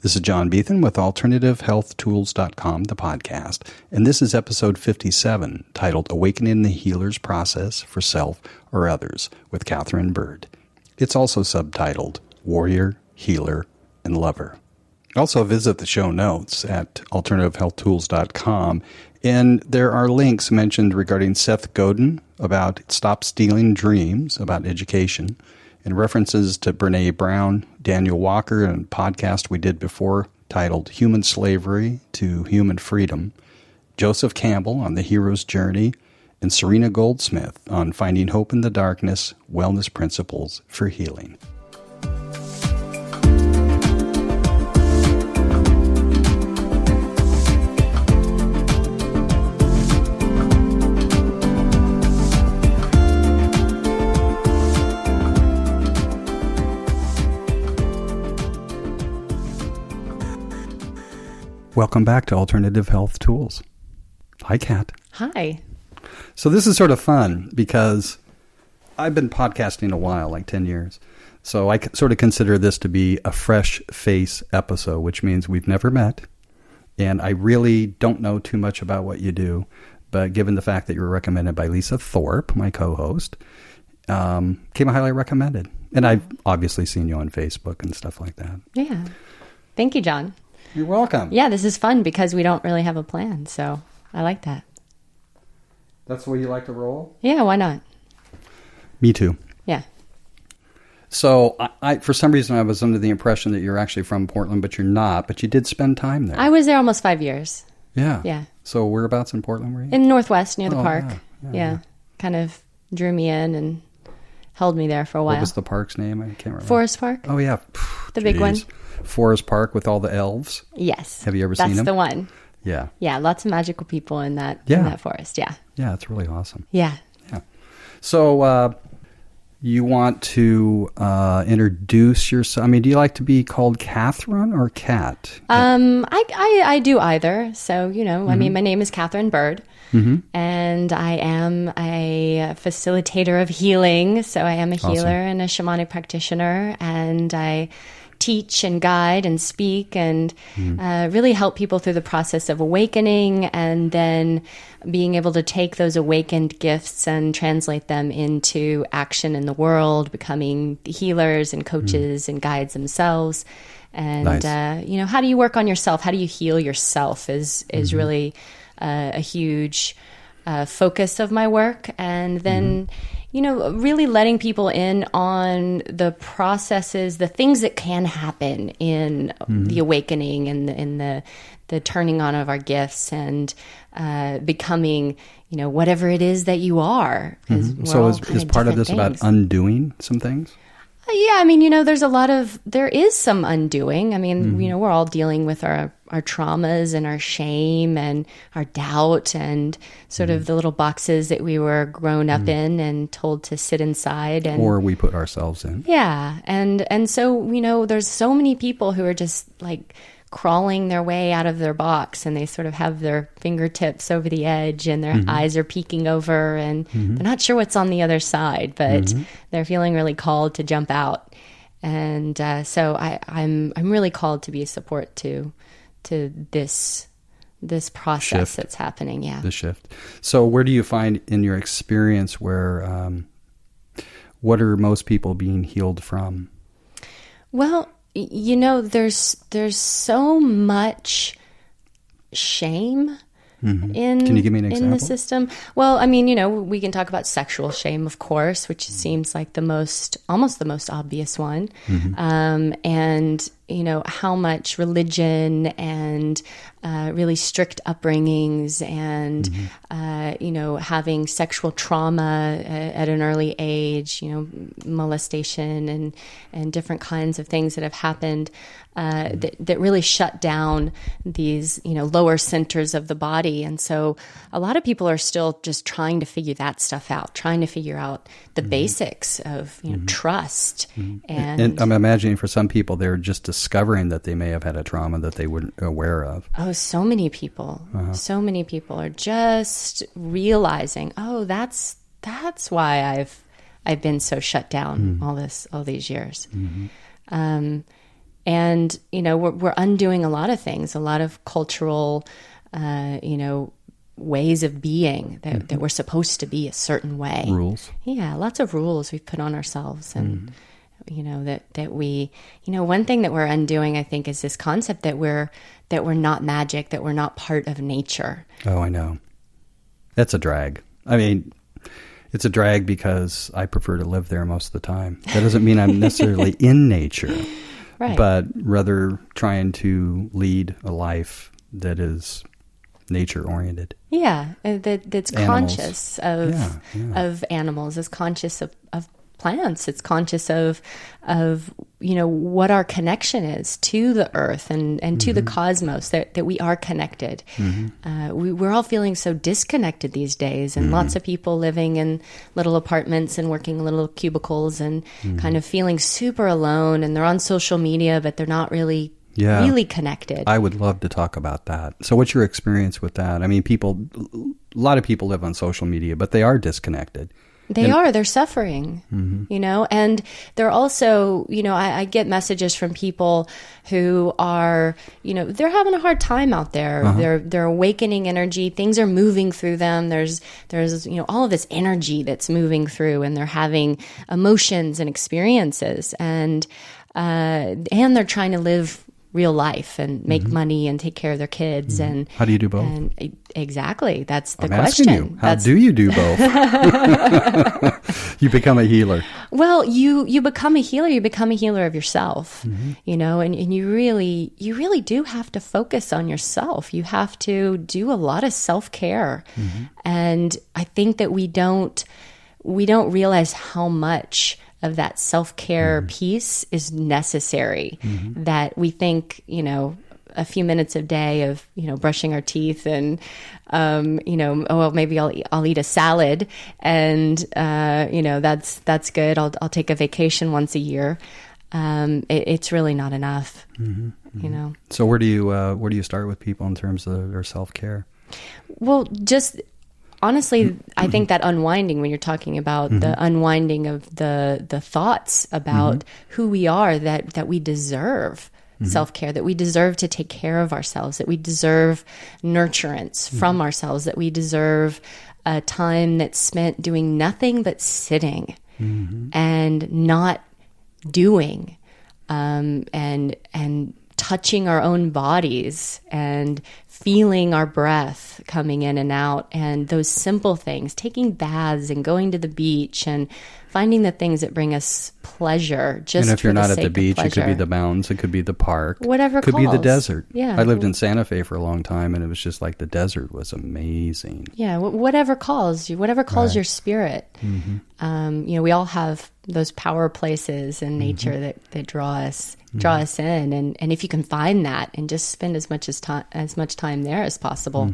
This is John Beethan with AlternativeHealthTools.com, the podcast, and this is episode 57, titled Awakening the Healer's Process for Self or Others, with Katherine Bird. It's also subtitled Warrior, Healer, and Lover. Also visit the show notes at AlternativeHealthTools.com, and there are links mentioned regarding Seth Godin about Stop Stealing Dreams, about education, and references to Brene Brown, Daniel Walker, and a podcast we did before titled Human Slavery to Human Freedom, Joseph Campbell on the Hero's Journey, and Serena Goldsmith on Finding Hope in the Darkness, Wellness Principles for Healing. Welcome back to Alternative Health Tools. Hi, Kat. Hi. So this is sort of fun because I've been podcasting a while, like 10 years. So I sort of consider this to be a fresh face episode, which means we've never met. And I really don't know too much about what you do. But given the fact that you were recommended by Lisa Thorpe, my co-host, came highly recommended. And I've obviously seen you on Facebook and stuff like that. Yeah. Thank you, John. You're welcome. Yeah, this is fun because we don't really have a plan, so I like that. That's the way you like to roll? Yeah, why not? Me too. Yeah. So I for some reason, I was under the impression that you're actually from Portland, but you're not. But you did spend time there. I was there almost 5 years. Yeah. Yeah. So whereabouts in Portland were you? In Northwest, near the park. Yeah. Kind of drew me in and held me there for a while. What was the park's name? I can't remember. Forest Park. Oh, yeah. The big one. Forest Park with all the elves. Yes. Have you ever seen them? That's the one. Yeah. Yeah, lots of magical people in that forest. Yeah. Yeah, it's really awesome. Yeah. Yeah. So you want to introduce yourself? I mean, do you like to be called Katherine or Kat? I do either. So, I mean, my name is Katherine Bird. Mm-hmm. And I am a facilitator of healing. So I am a healer and a shamanic practitioner. And I teach and guide and speak and really help people through the process of awakening and then being able to take those awakened gifts and translate them into action in the world, becoming healers and coaches and guides themselves. And, nice. How do you work on yourself? How do you heal yourself is really a huge focus of my work. And then, really letting people in on the processes, the things that can happen in the awakening and in the turning on of our gifts and becoming, whatever it is that you are. So is part of this about undoing some things? Yeah, I mean, there is some undoing. I mean, we're all dealing with our traumas and our shame and our doubt and sort of the little boxes that we were grown up in and told to sit inside. Or we put ourselves in. Yeah. And so, there's so many people who are just like crawling their way out of their box and they sort of have their fingertips over the edge and their eyes are peeking over and they're not sure what's on the other side, but they're feeling really called to jump out. And so I'm really called to be a support to this process that's happening. Yeah. The shift. So where do you find in your experience where, what are most people being healed from? Well, there's so much shame in Can you give me an example? In the system. Well, I mean, we can talk about sexual shame, of course, which seems like almost the most obvious one. And how much religion and really strict upbringings and having sexual trauma at an early age, molestation and different kinds of things that have happened that really shut down these lower centers of the body. And so a lot of people are still just trying to figure that stuff out, trying to figure out the basics of trust. And I'm imagining for some people they're just discovering that they may have had a trauma that they weren't aware of. Oh, so many people. So many people are just realizing, oh, that's why I've been so shut down all these years. And, we're undoing a lot of things, a lot of cultural, ways of being that we're supposed to be a certain way. Rules. Yeah, lots of rules we've put on ourselves. And, that we, one thing that we're undoing, I think, is this concept that we're not magic, that we're not part of nature. Oh, I know. That's a drag. I mean, it's a drag because I prefer to live there most of the time. That doesn't mean I'm necessarily in nature, right? But rather trying to lead a life that is nature-oriented. Yeah, that's Animals. Conscious of animals, is conscious of plants. It's conscious of what our connection is to the earth and to the cosmos, that we are connected. We're all feeling so disconnected these days, and lots of people living in little apartments and working in little cubicles and kind of feeling super alone, and they're on social media, but they're not really connected. I would love to talk about that. So what's your experience with that? I mean, a lot of people live on social media, but they are disconnected. They're suffering, and they're also, I get messages from people who are, they're having a hard time out there. They're awakening energy. Things are moving through them. There's, all of this energy that's moving through, and they're having emotions and experiences, and they're trying to live real life and make money and take care of their kids. And how do you do both? And exactly. That's the I'm question. Asking you, how do you do both? You become a healer. Well, you become a healer. You become a healer of yourself, and you really do have to focus on yourself. You have to do a lot of self-care. And I think that we don't realize how much of that self-care piece is necessary, that we think, a few minutes a day of, brushing our teeth and, maybe I'll eat a salad and, that's good. I'll take a vacation once a year. It's really not enough, So where do you start with people in terms of their self-care? Well, just honestly, I think that unwinding, when you're talking about the unwinding of the thoughts about who we are, that we deserve self-care, that we deserve to take care of ourselves, that we deserve nurturance from ourselves, that we deserve a time that's spent doing nothing but sitting and not doing, and touching our own bodies and feeling our breath coming in and out, and those simple things, taking baths and going to the beach and finding the things that bring us pleasure. Just and if you're for the not at sake the of beach, it could be pleasure. the mountains, it could be the park, Whatever it could be the desert. Yeah. I lived in Santa Fe for a long time, and it was just like the desert was amazing. Yeah, whatever calls you, whatever calls your spirit. We all have those power places in nature that draw us in, and if you can find that and just spend as much time there as possible,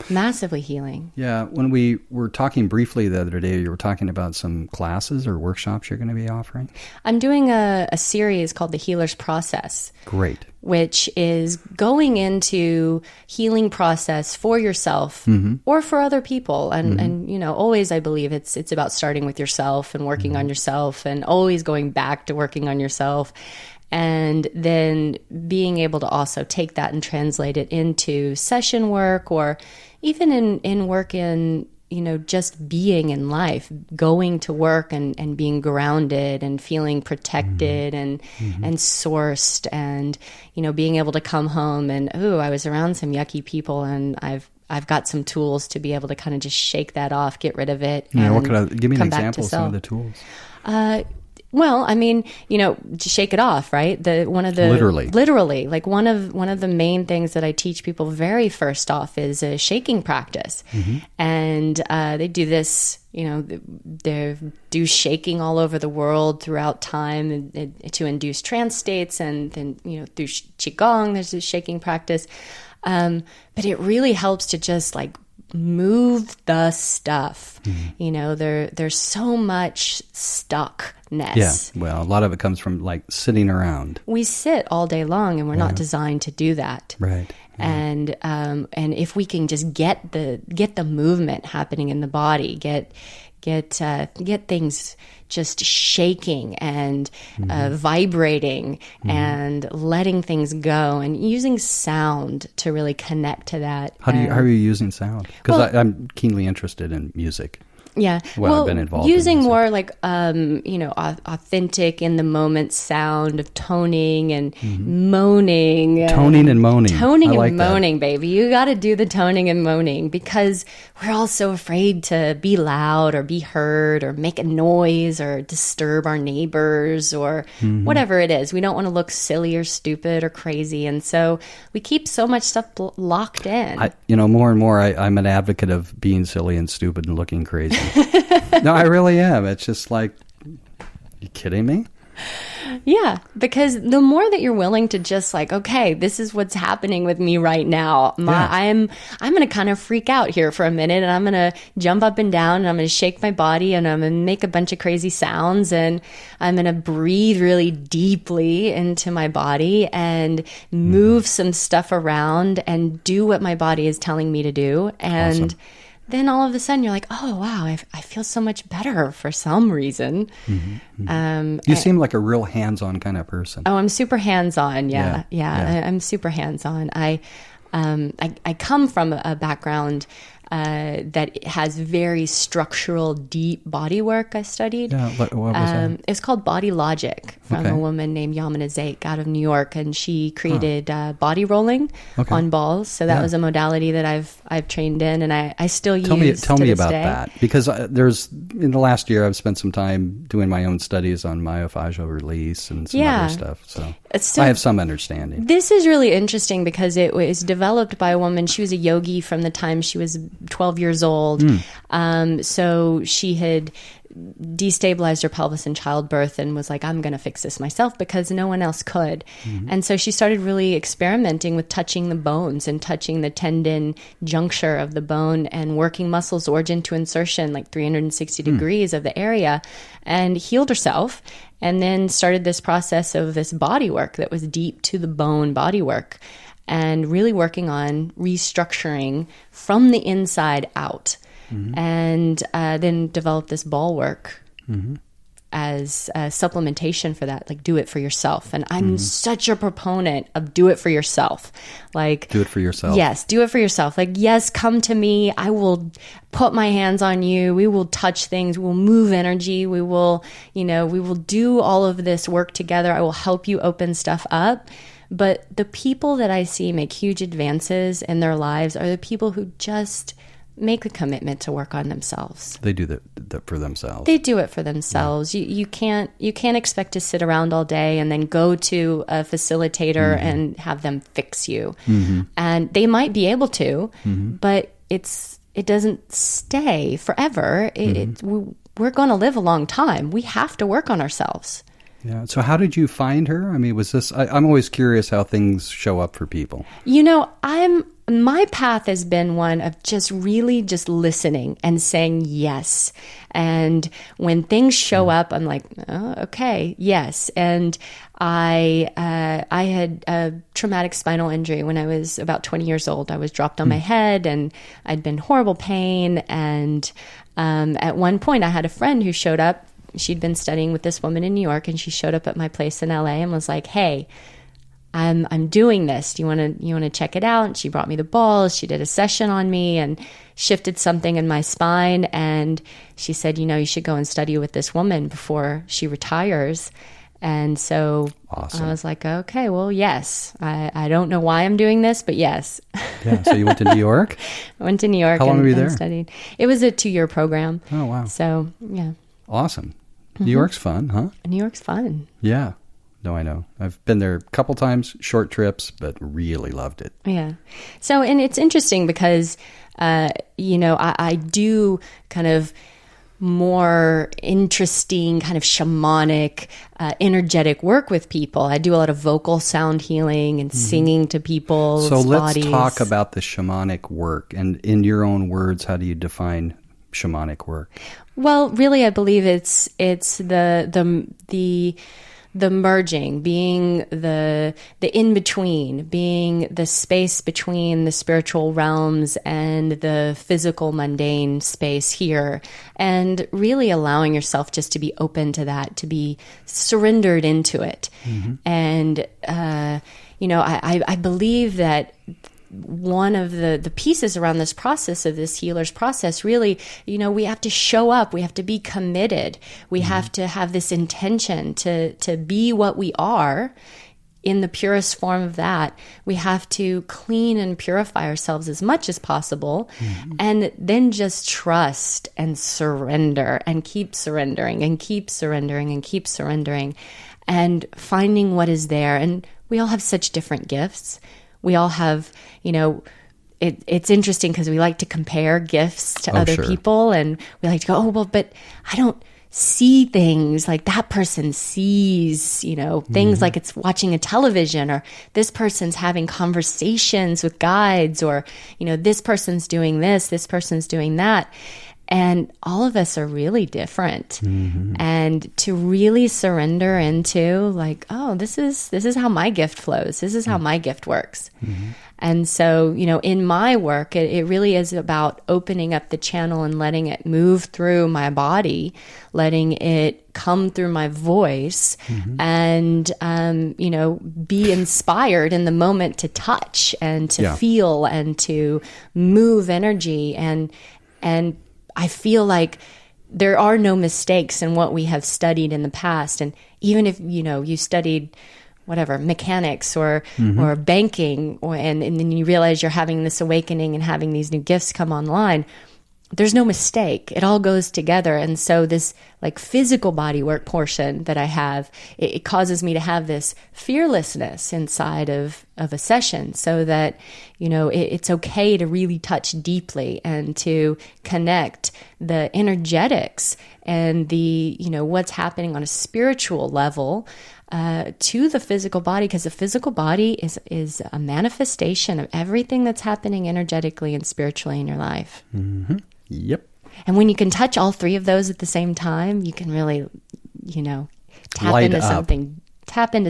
massively healing. Yeah, when we were talking briefly the other day, you were talking about some classes or workshops you're going to be offering. I'm doing a series called The Healer's Process. Great. Which is going into healing process for yourself or for other people. And always I believe it's about starting with yourself and working on yourself, and always going back to working on yourself. And then being able to also take that and translate it into session work, or even in work in, just being in life, going to work and being grounded and feeling protected and sourced, and, being able to come home and, I was around some yucky people, and I've got some tools to be able to kind of just shake that off, get rid of it. Yeah, and give me an come back example to of some of self. the tools. Well, I mean, to shake it off, right? Literally, like one of the main things that I teach people very first off is a shaking practice, and they do this. They do shaking all over the world throughout time and to induce trance states, and then through qigong, there's this shaking practice, but it really helps to just like move the stuff. There's so much stuckness. Yeah, well, a lot of it comes from like sitting around. We sit all day long, and we're not designed to do that. Right. And if we can just get the movement happening in the body, get get things just shaking and vibrating and letting things go, and using sound to really connect to that. How are you using sound? Because I'm keenly interested in music. Yeah. I've been involved using in more like, authentic in the moment sound of toning and moaning. Toning and moaning. Toning I like and moaning, baby. You got to do the toning and moaning, because we're all so afraid to be loud or be heard or make a noise or disturb our neighbors or whatever it is. We don't want to look silly or stupid or crazy. And so we keep so much stuff locked in. More and more, I'm an advocate of being silly and stupid and looking crazy. No, I really am. It's just like, you kidding me? Yeah, because the more that you're willing to just like, okay, this is what's happening with me right now. I'm going to kind of freak out here for a minute, and I'm going to jump up and down, and I'm going to shake my body, and I'm going to make a bunch of crazy sounds, and I'm going to breathe really deeply into my body and move some stuff around and do what my body is telling me to do. And awesome. Then all of a sudden you're like, oh, wow, I feel so much better for some reason. You seem like a real hands-on kind of person. Oh, I'm super hands-on. Yeah. I'm super hands-on. I come from a background that has very structural, deep body work I studied. Yeah, what was that? It's called Body Logic, from a woman named Yamina Zake out of New York, and she created body rolling on balls. So that was a modality that I've trained in, and I still use. Tell me about that, because in the last year I've spent some time doing my own studies on myofascial release and some other stuff. So I have some understanding. This is really interesting because it was developed by a woman. She was a yogi from the time she was 12 years old. So she had destabilized her pelvis in childbirth and was like, I'm going to fix this myself, because no one else could. And so she started really experimenting with touching the bones and touching the tendon juncture of the bone and working muscles origin to insertion, like 360 degrees of the area, and healed herself. And then started this process of this body work that was deep to the bone body work, and really working on restructuring from the inside out. And then developed this ball work as a supplementation for that, like do it for yourself. And I'm such a proponent of do it for yourself. Like, do it for yourself. Yes, do it for yourself. Like, yes, come to me. I will put my hands on you. We will touch things. We will move energy. We will, we will do all of this work together. I will help you open stuff up. But the people that I see make huge advances in their lives are the people who just make the commitment to work on themselves. They do that for themselves. They do it for themselves. Yeah. You can't expect to sit around all day and then go to a facilitator and have them fix you. And they might be able to, but it doesn't stay forever. We're going to live a long time. We have to work on ourselves. Yeah. So how did you find her? I mean, was this, I'm always curious how things show up for people. My path has been one of just really just listening and saying yes. And when things show up, I'm like, oh, okay, yes. And I had a traumatic spinal injury when I was about 20 years old. I was dropped on my head, and I'd been horrible pain. And at one point I had a friend who showed up. She'd been studying with this woman in New York, and she showed up at my place in LA and was like, hey, I'm doing this. Do you want to check it out? And she brought me the balls. She did a session on me and shifted something in my spine. And she said, you should go and study with this woman before she retires. And so awesome. I was like, okay, well, yes. I don't know why I'm doing this, but yes. Yeah. So you went to New York? I went to New York. How long were you there? Studied. It was a 2-year program. Oh, wow. So, yeah. Awesome. New York's fun, huh? New York's fun. Yeah. No, I know. I've been there a couple times, short trips, but really loved it. Yeah. So, and it's interesting because, I do kind of more interesting kind of shamanic, energetic work with people. I do a lot of vocal sound healing and singing to people's bodies. So let's talk about the shamanic work. And in your own words, how do you define shamanic work? Well, really, I believe it's the the merging, being the in-between, being the space between the spiritual realms and the physical mundane space here, and really allowing yourself just to be open to that, to be surrendered into it. And, I believe that one of the pieces around this process of this healer's process, really, we have to show up. We have to be committed. We have to have this intention to be what we are in the purest form of that. We have to clean and purify ourselves as much as possible, and then just trust and surrender and keep surrendering and keep surrendering and keep surrendering and finding what is there. And we all have such different gifts. We all have, it's interesting because we like to compare gifts to other people, and we like to go, but I don't see things like that person sees, things like it's watching a television, or this person's having conversations with guides, or, this person's doing this person's doing that. And all of us are really different. And to really surrender into like, oh, this is how my gift flows. This is how my gift works. And so, in my work, it really is about opening up the channel and letting it move through my body, letting it come through my voice, and, be inspired in the moment to touch and to feel and to move energy. And I feel like there are no mistakes in what we have studied in the past. And even if, you studied whatever, mechanics or banking, and then you realize you're having this awakening and having these new gifts come online, there's no mistake. It all goes together. And so this like physical body work portion that I have, it causes me to have this fearlessness inside of a session, so that, it's okay to really touch deeply and to connect the energetics and the, what's happening on a spiritual level to the physical body, because the physical body is a manifestation of everything that's happening energetically and spiritually in your life. Yep. And when you can touch all three of those at the same time, you can really, tap into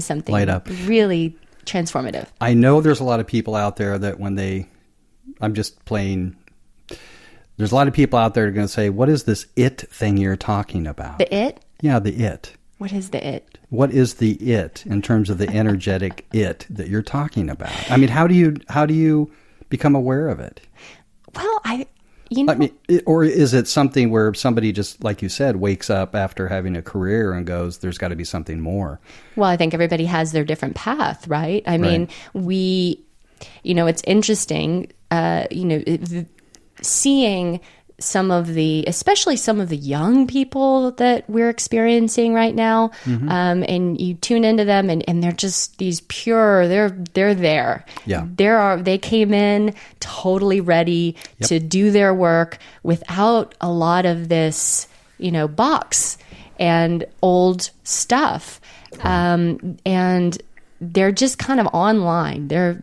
something Light up. Really transformative. I know there's a lot of people out there that there's a lot of people out there that are going to say, what is this it thing you're talking about? The it? Yeah, the it. What is the it? What is the it in terms of the energetic it that you're talking about? I mean, how do you become aware of it? Well, or is it something where somebody just, like you said, wakes up after having a career and goes, there's got to be something more? Well, I think everybody has their different path, right? I mean, it's interesting, seeing especially some of the young people that we're experiencing right now. And you tune into them and they're just these pure, they're there. Yeah. They came in totally ready to do their work without a lot of this, box and old stuff. And they're just kind of online. They're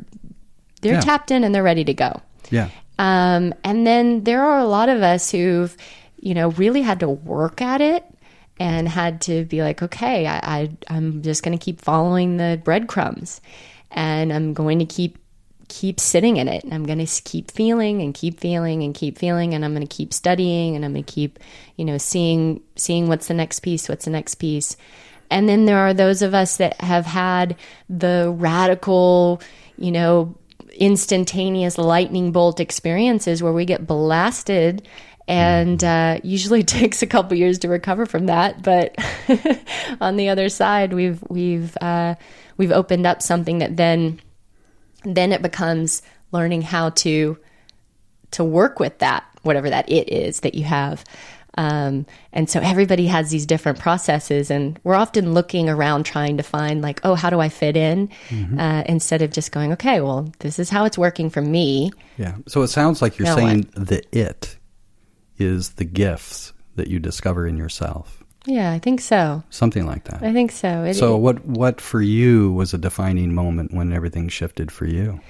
tapped in and they're ready to go. Yeah. And then there are a lot of us who've, really had to work at it and had to be like, okay, I'm just going to keep following the breadcrumbs, and I'm going to keep sitting in it. And I'm going to keep feeling and keep feeling and keep feeling. And I'm going to keep studying, and I'm going to keep, seeing what's the next piece. And then there are those of us that have had the radical, instantaneous lightning bolt experiences where we get blasted, and usually takes a couple years to recover from that. But on the other side, we've opened up something that then it becomes learning how to work with that, whatever that it is that you have. And so everybody has these different processes, and we're often looking around trying to find like, oh, how do I fit in? Instead of just going, okay, well, this is how it's working for me. Yeah. So it sounds like you're now saying the it is the gifts that you discover in yourself. Yeah, I think so. Something like that. I think so. What for you was a defining moment when everything shifted for you?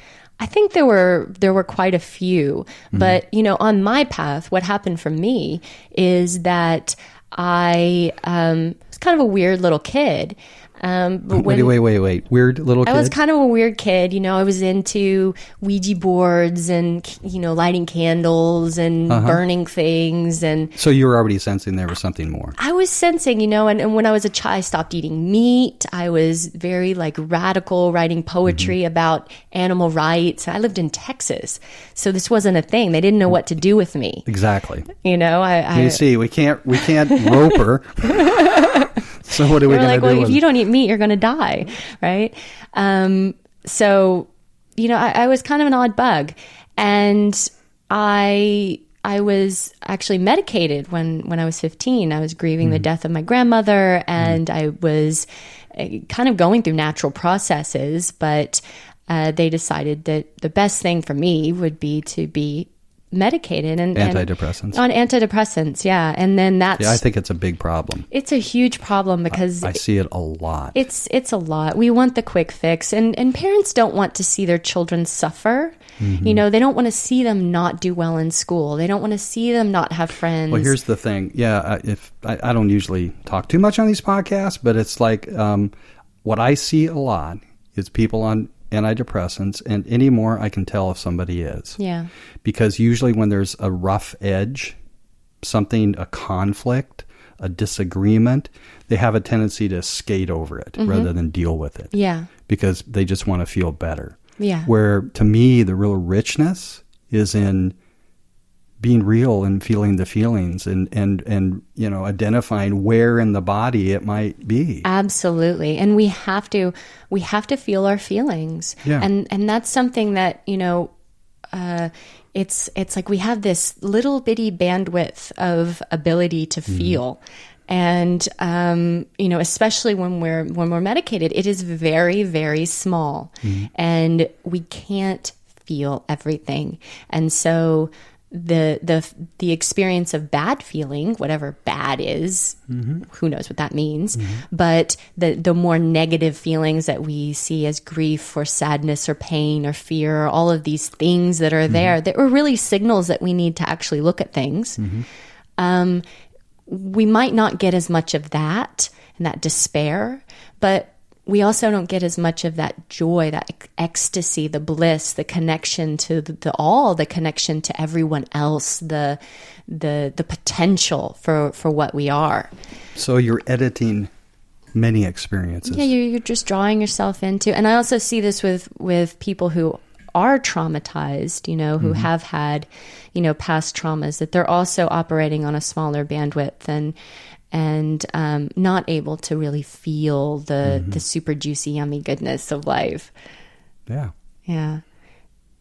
I think there were quite a few, but on my path, what happened for me is that I was kind of a weird little kid, But when, Wait. Weird little kid? I was kind of a weird kid. You know, I was into Ouija boards and, you know, lighting candles and burning things. And so you were already sensing there was something more. I was sensing, you know, and when I was a child, I stopped eating meat. I was very like radical, writing poetry about animal rights. I lived in Texas, so this wasn't a thing. They didn't know what to do with me. Exactly. You know, you see, we can't rope her. So what are we going to do? Well, if you don't eat meat, you're going to die, right? So, you know, I was kind of an odd bug, and I was actually medicated when I was 15. I was grieving the death of my grandmother, and I was kind of going through natural processes, but they decided that the best thing for me would be to be medicated and antidepressants. On antidepressants, yeah. And then I think it's a big problem. It's a huge problem because I see it a lot. It's a lot. We want the quick fix, and parents don't want to see their children suffer. You know, they don't want to see them not do well in school. They don't want to see them not have friends. Well, here's the thing. Yeah, if I don't usually talk too much on these podcasts, but it's like what I see a lot is people on antidepressants, and anymore I can tell if somebody is. Yeah. Because usually when there's a rough edge, a conflict, a disagreement, they have a tendency to skate over it rather than deal with it. Yeah. Because they just want to feel better. Yeah. Where to me the real richness is in being real and feeling the feelings and you know, identifying where in the body it might be. Absolutely. And we have to feel our feelings. Yeah. And that's something that, you know, it's like we have this little bitty bandwidth of ability to feel. And, you know, especially when we're medicated, it is very, very small, and we can't feel everything. And so the experience of bad feeling, whatever bad is, who knows what that means, but the more negative feelings that we see as grief or sadness or pain or fear, or all of these things that are there, that are really signals that we need to actually look at things. We might not get as much of that and that despair, but we also don't get as much of that joy, that ecstasy, the bliss, the connection to the connection to everyone else, the potential for what we are. So you're editing many experiences. Yeah, you're just drawing yourself into. And I also see this with people who are traumatized, you know, who have had, you know, past traumas, that they're also operating on a smaller bandwidth and not able to really feel the super juicy, yummy goodness of life. Yeah. Yeah.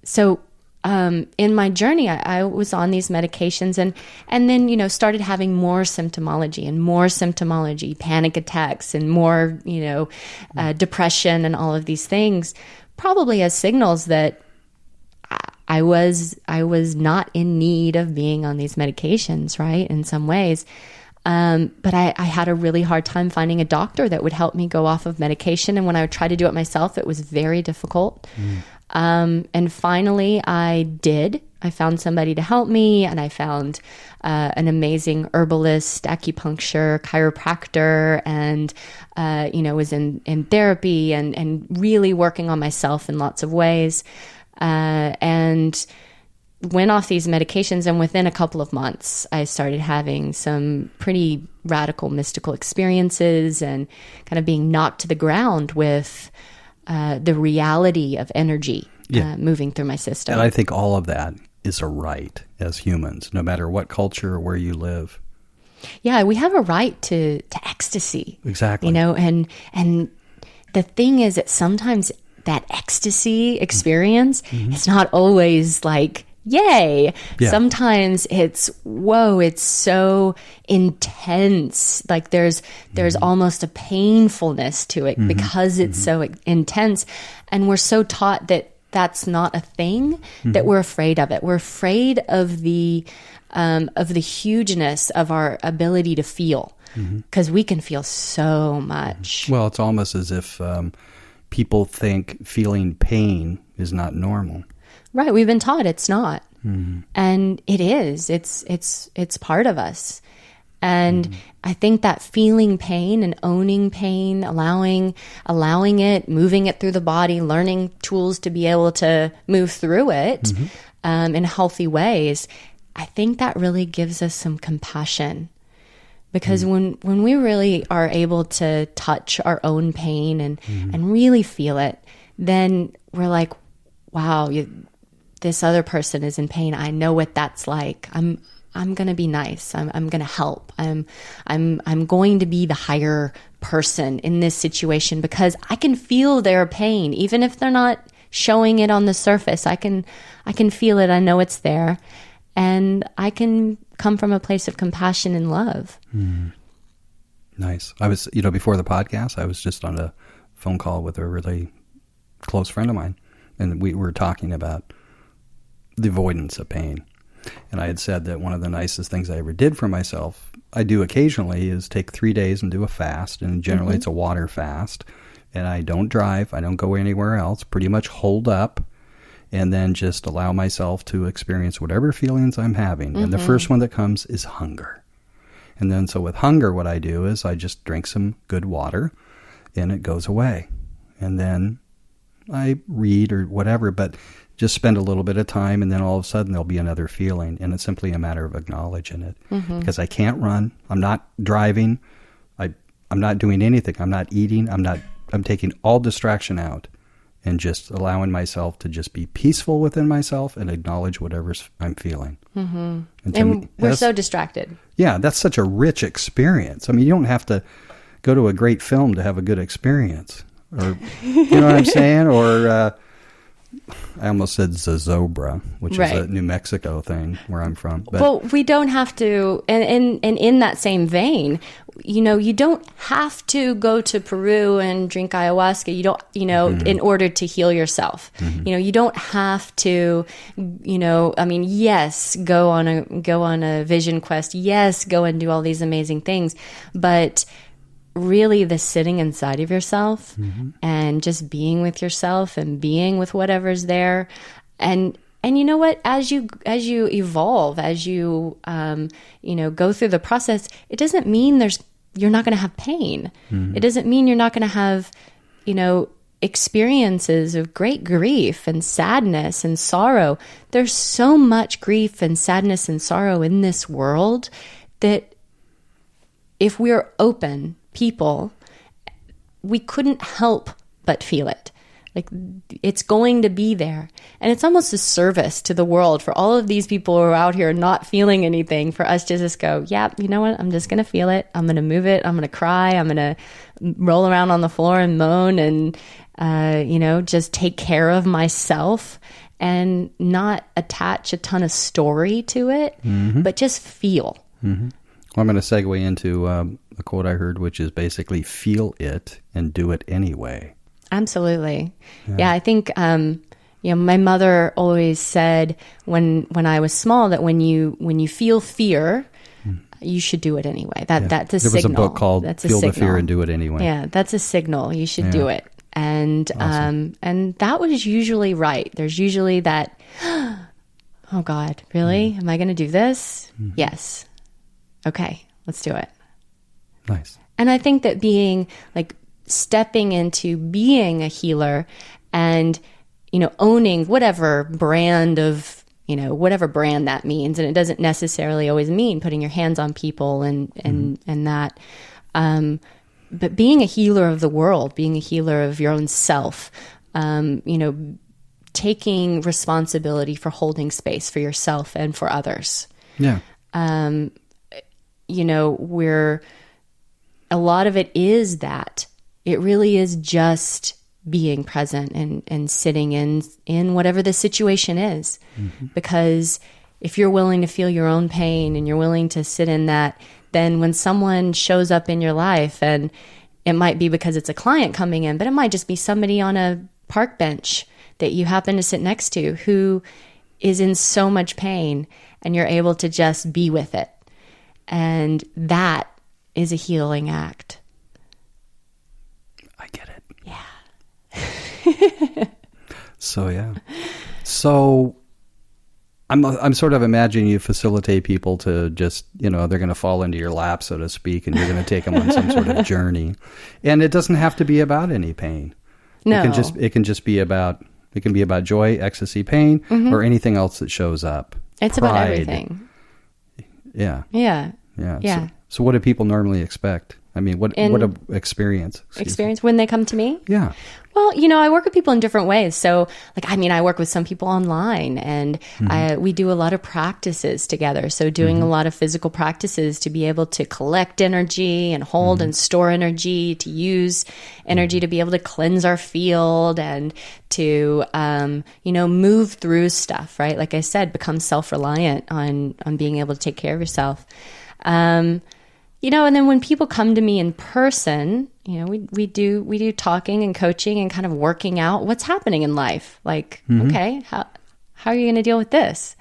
So in my journey, I was on these medications and then, you know, started having more symptomology, panic attacks and more, you know, depression and all of these things, probably as signals that I was not in need of being on these medications, right? In some ways. But I had a really hard time finding a doctor that would help me go off of medication. And when I would try to do it myself, it was very difficult. And finally I did. I found somebody to help me, and I found an amazing herbalist, acupuncture, chiropractor, and, you know, was in therapy and really working on myself in lots of ways. And went off these medications, and within a couple of months, I started having some pretty radical mystical experiences and kind of being knocked to the ground with the reality of energy moving through my system. And I think all of that is a right as humans, no matter what culture or where you live. Yeah, we have a right to ecstasy. Exactly. You know, and the thing is that sometimes that ecstasy experience is not always like, yay. Yeah. Sometimes it's, whoa, it's so intense. Like there's almost a painfulness to it because it's so intense. And we're so taught that that's not a thing, that we're afraid of it. We're afraid of the hugeness of our ability to feel, because we can feel so much. Well, it's almost as if people think feeling pain is not normal. Right. We've been taught it's not. And it is. It's part of us. And I think that feeling pain and owning pain, allowing it, moving it through the body, learning tools to be able to move through it in healthy ways, I think that really gives us some compassion. Because when we really are able to touch our own pain and really feel it, then we're like, wow, this other person is in pain. I know what that's like. I'm going to be nice. I'm going to help. I'm going to be the higher person in this situation because I can feel their pain, even if they're not showing it on the surface. I can feel it. I know it's there, and I can come from a place of compassion and love. Nice. I was, before the podcast, I was just on a phone call with a really close friend of mine, and we were talking about the avoidance of pain. And I had said that one of the nicest things I ever did for myself, I do occasionally, is take 3 days and do a fast. And generally it's a water fast. And I don't drive. I don't go anywhere else. Pretty much hold up and then just allow myself to experience whatever feelings I'm having. And the first one that comes is hunger. And then so with hunger, what I do is I just drink some good water and it goes away. And then I read or whatever, but just spend a little bit of time, and then all of a sudden there'll be another feeling, and it's simply a matter of acknowledging it. Because I can't run, I'm not driving, I'm not doing anything, I'm not eating, I'm taking all distraction out and just allowing myself to just be peaceful within myself and acknowledge whatever I'm feeling. And we're so distracted. Yeah, that's such a rich experience. I mean, you don't have to go to a great film to have a good experience. Or, you know what I'm saying? Or, I almost said zozobra, which is a New Mexico thing where I'm from. But, well, we don't have to, and in that same vein, you don't have to go to Peru and drink ayahuasca. You don't, in order to heal yourself. You don't have to, yes, go on a vision quest. Yes, go and do all these amazing things, but really the sitting inside of yourself and just being with yourself and being with whatever's there. And you know what, as you evolve, as you, go through the process, it doesn't mean you're not going to have pain. It doesn't mean you're not going to have, experiences of great grief and sadness and sorrow. There's so much grief and sadness and sorrow in this world that if we're open people, we couldn't help but feel it. Like, it's going to be there. And it's almost a service to the world for all of these people who are out here not feeling anything, for us to just go, yeah, you know what? I'm just going to feel it. I'm going to move it. I'm going to cry. I'm going to roll around on the floor and moan and, just take care of myself and not attach a ton of story to it, but just feel. Well, I'm going to segue into a quote I heard, which is basically feel it and do it anyway. Absolutely. Yeah, I think, my mother always said when I was small that when you feel fear, you should do it anyway. That's a signal. There was a book called Feel the Fear and Do It Anyway. Yeah, that's a signal. You should do it. And awesome. And that was usually right. There's usually that, oh God, really? Am I going to do this? Yes. Okay, let's do it. Nice. And I think that stepping into being a healer and, owning whatever brand that means. And it doesn't necessarily always mean putting your hands on people and that. But being a healer of the world, being a healer of your own self, taking responsibility for holding space for yourself and for others. Yeah. A lot of it is that. It really is just being present and sitting in whatever the situation is. Because if you're willing to feel your own pain and you're willing to sit in that, then when someone shows up in your life, and it might be because it's a client coming in, but it might just be somebody on a park bench that you happen to sit next to who is in so much pain, and you're able to just be with it. And that is a healing act. I get it. Yeah. So I'm sort of imagining you facilitate people to just, they're going to fall into your lap, so to speak, and you're going to take them on some sort of journey. And it doesn't have to be about any pain. No. It can be about joy, ecstasy, pain, or anything else that shows up. It's Pride. about everything. Yeah. Yeah. Yeah. Yeah. So what do people normally expect? I mean, what a experience. When they come to me? Yeah. Well, I work with people in different ways. So, I work with some people online, and we do a lot of practices together. So doing a lot of physical practices to be able to collect energy and hold and store energy, to use energy to be able to cleanse our field and to, move through stuff, right? Like I said, become self-reliant on being able to take care of yourself. And then when people come to me in person, we do talking and coaching and kind of working out what's happening in life. Like, okay, how are you going to deal with this?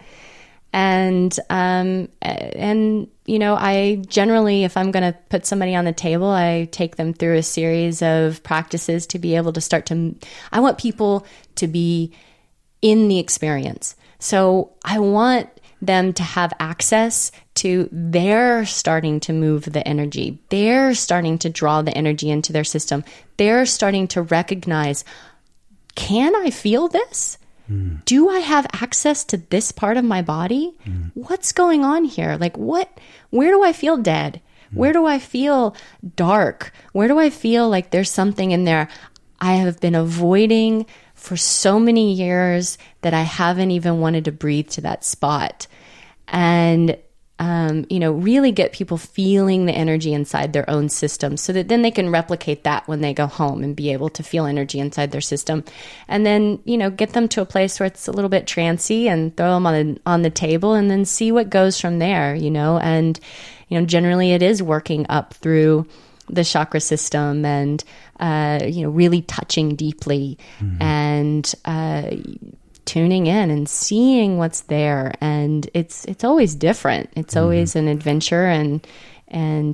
And I generally, if I'm going to put somebody on the table, I take them through a series of practices to be able to I want people to be in the experience. So I want them to have access to, they're starting to move the energy. They're starting to draw the energy into their system. They're starting to recognize, can I feel this? Do I have access to this part of my body? What's going on here? Where do I feel dead? Where do I feel dark? Where do I feel like there's something in there I have been avoiding for so many years that I haven't even wanted to breathe to that spot? And, really get people feeling the energy inside their own system so that then they can replicate that when they go home and be able to feel energy inside their system. And then, get them to a place where it's a little bit trancy and throw them on the table and then see what goes from there, and, generally it is working up through the chakra system and, really touching deeply and, tuning in and seeing what's there. And it's always different. It's always an adventure and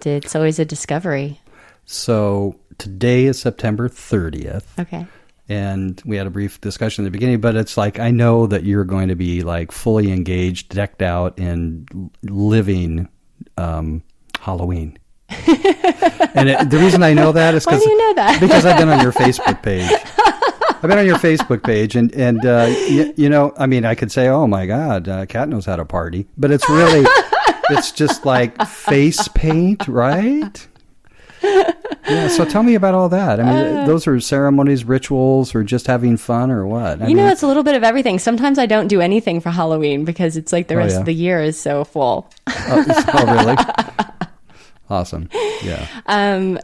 it's always a discovery. So today is September 30th. Okay. And we had a brief discussion at the beginning, but it's like, I know that you're going to be fully engaged, decked out in living Halloween. And the reason I know that is Why do you know that? because I've been on your Facebook page. I've been on your Facebook page, and I could say, oh my God, Kat knows how to party, but it's really, it's just like face paint, right? Yeah. So tell me about all that. I mean, those are ceremonies, rituals, or just having fun, or what? It's a little bit of everything. Sometimes I don't do anything for Halloween because it's like the rest of the year is so full. Oh, really? Awesome. Yeah. I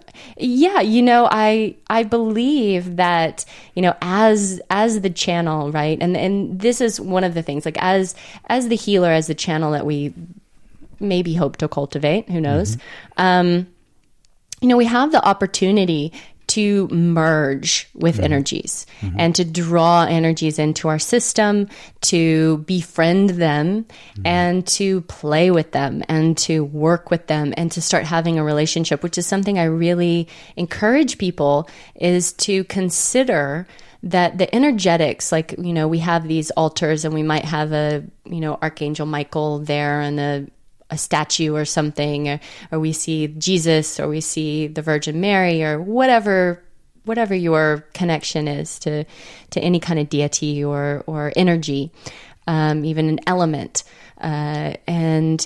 believe that, as the channel, right? And this is one of the things, like as the healer, as the channel that we maybe hope to cultivate, who knows? We have the opportunity to merge with energies and to draw energies into our system, to befriend them and to play with them and to work with them and to start having a relationship, which is something I really encourage people is to consider that the energetics, we have these altars and we might have Archangel Michael there and a statue or something, or we see Jesus, or we see the Virgin Mary, or whatever your connection is to any kind of deity or energy, even an element, and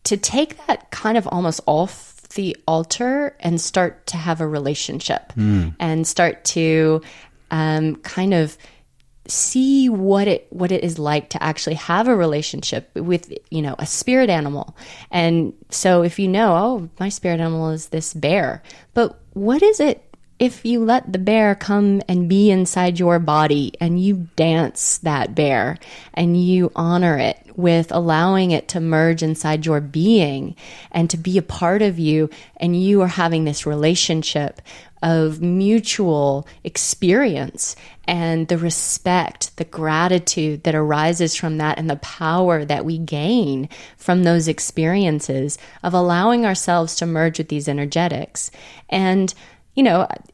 to take that kind of almost off the altar and start to have a relationship and start to kind of see what it is like to actually have a relationship with, a spirit animal. And so if my spirit animal is this bear, but what is it if you let the bear come and be inside your body and you dance that bear and you honor it with allowing it to merge inside your being and to be a part of you, and you are having this relationship of mutual experience and the respect, the gratitude that arises from that, and the power that we gain from those experiences of allowing ourselves to merge with these energetics. And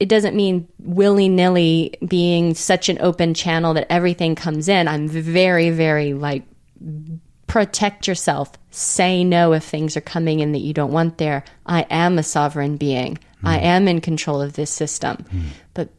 it doesn't mean willy-nilly being such an open channel that everything comes in. I'm very, very protect yourself. Say no if things are coming in that you don't want there. I am a sovereign being. I am in control of this system. But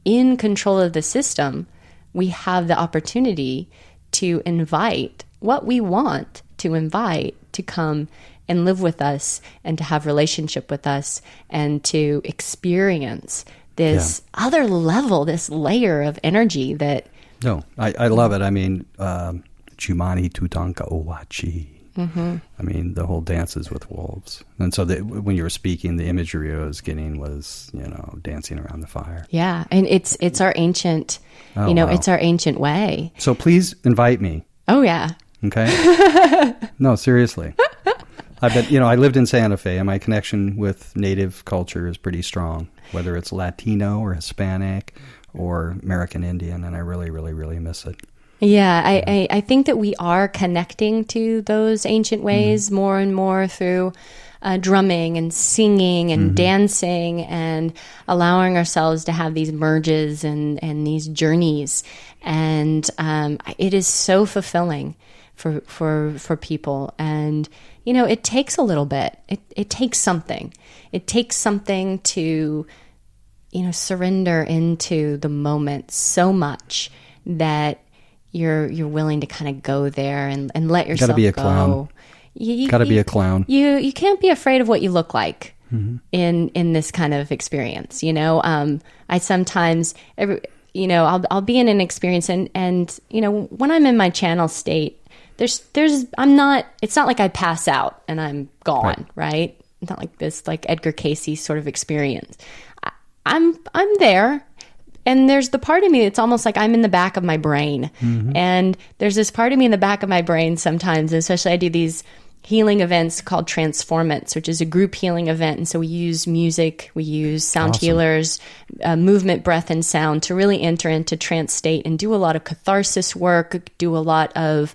in control of the system, we have the opportunity to invite what we want to invite to come and live with us and to have relationship with us and to experience this other level, this layer of energy that... No, I love it. I mean, Chumani Tutanka Owachi. I mean, the whole dances with wolves. And so when you were speaking, the imagery I was getting was, dancing around the fire. Yeah, and it's our ancient, it's our ancient way. So please invite me. Oh, yeah. Okay? No, seriously. I bet, I lived in Santa Fe, and my connection with native culture is pretty strong, whether it's Latino or Hispanic or American Indian, and I really, really, really miss it. Yeah, I think that we are connecting to those ancient ways more and more through drumming and singing and dancing and allowing ourselves to have these merges and these journeys. And it is so fulfilling for people. And, it takes a little bit. It takes something. It takes something to, surrender into the moment so much that you're willing to kind of go there and let yourself go. Gotta be a clown. Gotta be a clown. You can't be afraid of what you look like in this kind of experience. I sometimes, I'll be in an experience and when I'm in my channel state, it's not like I pass out and I'm gone, right? It's not like this, like Edgar Cayce sort of experience. I'm there. And there's the part of me that's almost like I'm in the back of my brain. And there's this part of me in the back of my brain sometimes, especially I do these healing events called Transformance, which is a group healing event. And so we use music, we use sound healers, movement, breath, and sound to really enter into trance state and do a lot of catharsis work, do a lot of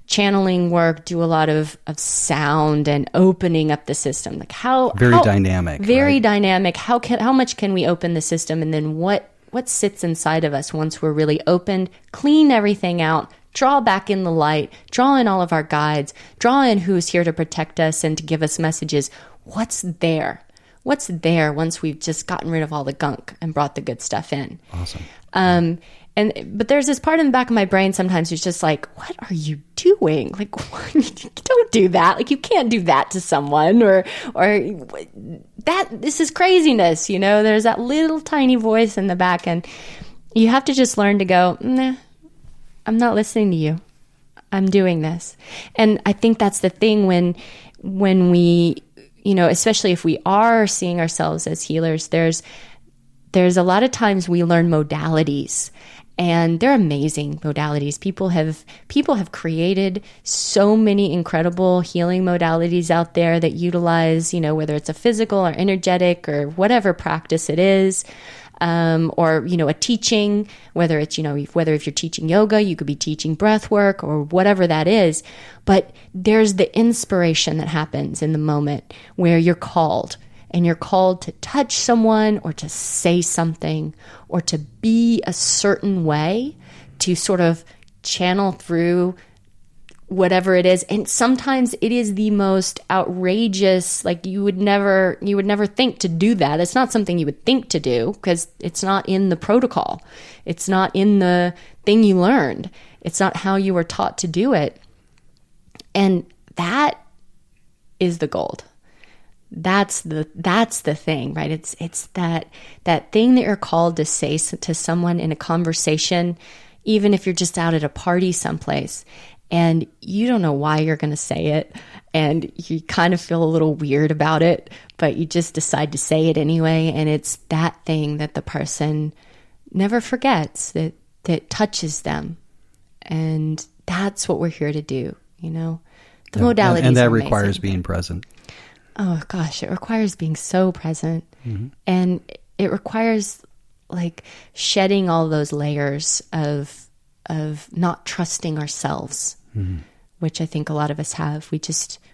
channeling work, do a lot of sound and opening up the system. Like very dynamic. Very dynamic. How much can we open the system? And then what sits inside of us once we're really opened, clean everything out, draw back in the light, draw in all of our guides, draw in who's here to protect us and to give us messages. What's there? What's there once we've just gotten rid of all the gunk and brought the good stuff in? Awesome. But there's this part in the back of my brain sometimes who's just like, what are you doing? Like, don't do that. Like, you can't do that to someone or this is craziness. There's that little tiny voice in the back, and you have to just learn to go, nah, I'm not listening to you. I'm doing this. And I think that's the thing when we, especially if we are seeing ourselves as healers, there's a lot of times we learn modalities. And they're amazing modalities. People have created so many incredible healing modalities out there that utilize, whether it's a physical or energetic or whatever practice it is, or a teaching. Whether it's whether if you're teaching yoga, you could be teaching breath work or whatever that is. But there's the inspiration that happens in the moment where you're called. And you're called to touch someone or to say something or to be a certain way to sort of channel through whatever it is. And sometimes it is the most outrageous, like you would never think to do that. It's not something you would think to do because it's not in the protocol. It's not in the thing you learned. It's not how you were taught to do it. And that is the gold. That's the thing, right? It's that thing that you're called to say to someone in a conversation, even if you're just out at a party someplace and you don't know why you're going to say it and you kind of feel a little weird about it, but you just decide to say it anyway. And it's that thing that the person never forgets that touches them. And that's what we're here to do, The modalities and that are requires amazing. being present. Oh gosh, it requires being so present. And it requires like shedding all those layers of not trusting ourselves, which I think a lot of us have. We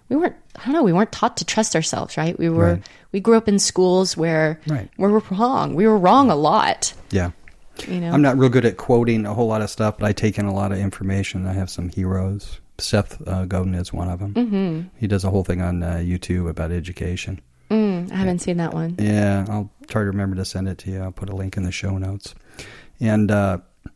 weren't taught to trust ourselves, right? We grew up in schools where we were wrong. We were wrong a lot. Yeah. I'm not real good at quoting a whole lot of stuff, but I take in a lot of information. I have some heroes. Seth Godin is one of them. Mm-hmm. He does a whole thing on YouTube about education. I haven't seen that one. Yeah, I'll try to remember to send it to you. I'll put a link in the show notes. And